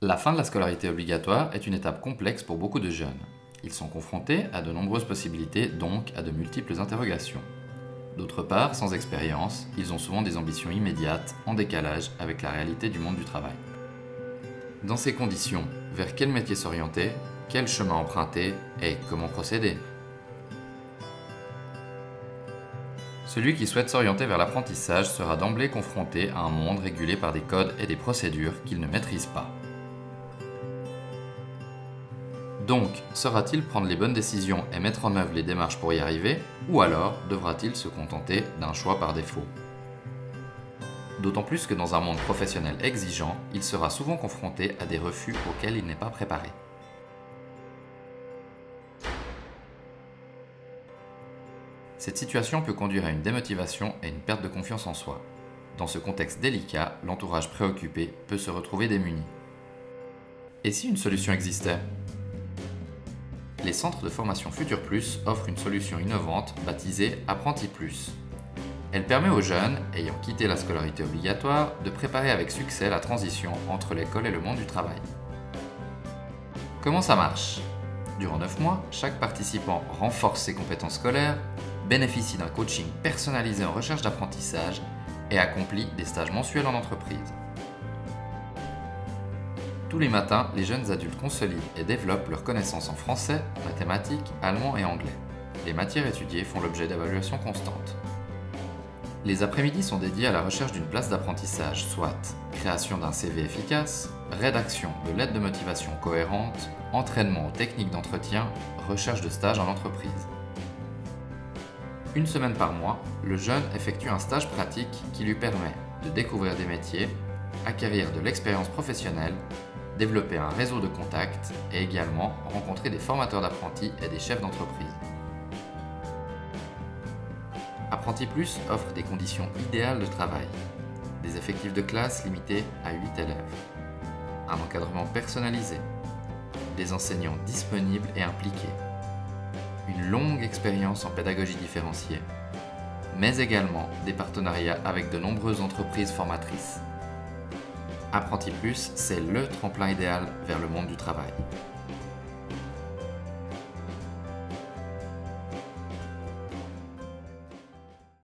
La fin de la scolarité obligatoire est une étape complexe pour beaucoup de jeunes. Ils sont confrontés à de nombreuses possibilités, donc à de multiples interrogations. D'autre part, sans expérience, ils ont souvent des ambitions immédiates, en décalage avec la réalité du monde du travail. Dans ces conditions, vers quel métier s'orienter, quel chemin emprunter et comment procéder? Celui qui souhaite s'orienter vers l'apprentissage sera d'emblée confronté à un monde régulé par des codes et des procédures qu'il ne maîtrise pas. Donc, saura-t-il prendre les bonnes décisions et mettre en œuvre les démarches pour y arriver, ou alors devra-t-il se contenter d'un choix par défaut? D'autant plus que dans un monde professionnel exigeant, il sera souvent confronté à des refus auxquels il n'est pas préparé. Cette situation peut conduire à une démotivation et une perte de confiance en soi. Dans ce contexte délicat, l'entourage préoccupé peut se retrouver démuni. Et si une solution existait? Les centres de formation Futur Plus offrent une solution innovante baptisée Apprenti Plus. Elle permet aux jeunes, ayant quitté la scolarité obligatoire, de préparer avec succès la transition entre l'école et le monde du travail. Comment ça marche? Durant 9 mois, chaque participant renforce ses compétences scolaires, bénéficie d'un coaching personnalisé en recherche d'apprentissage et accomplit des stages mensuels en entreprise. Tous les matins, les jeunes adultes consolident et développent leurs connaissances en français, mathématiques, allemand et anglais. Les matières étudiées font l'objet d'évaluations constantes. Les après-midi sont dédiés à la recherche d'une place d'apprentissage, soit création d'un CV efficace, rédaction de lettres de motivation cohérentes, entraînement aux techniques d'entretien, recherche de stage en entreprise. Une semaine par mois, le jeune effectue un stage pratique qui lui permet de découvrir des métiers, acquérir de l'expérience professionnelle, développer un réseau de contacts et également rencontrer des formateurs d'apprentis et des chefs d'entreprise. Apprenti Plus offre des conditions idéales de travail, des effectifs de classe limités à 8 élèves, un encadrement personnalisé, des enseignants disponibles et impliqués, une longue expérience en pédagogie différenciée, mais également des partenariats avec de nombreuses entreprises formatrices. Apprenti Plus, c'est le tremplin idéal vers le monde du travail.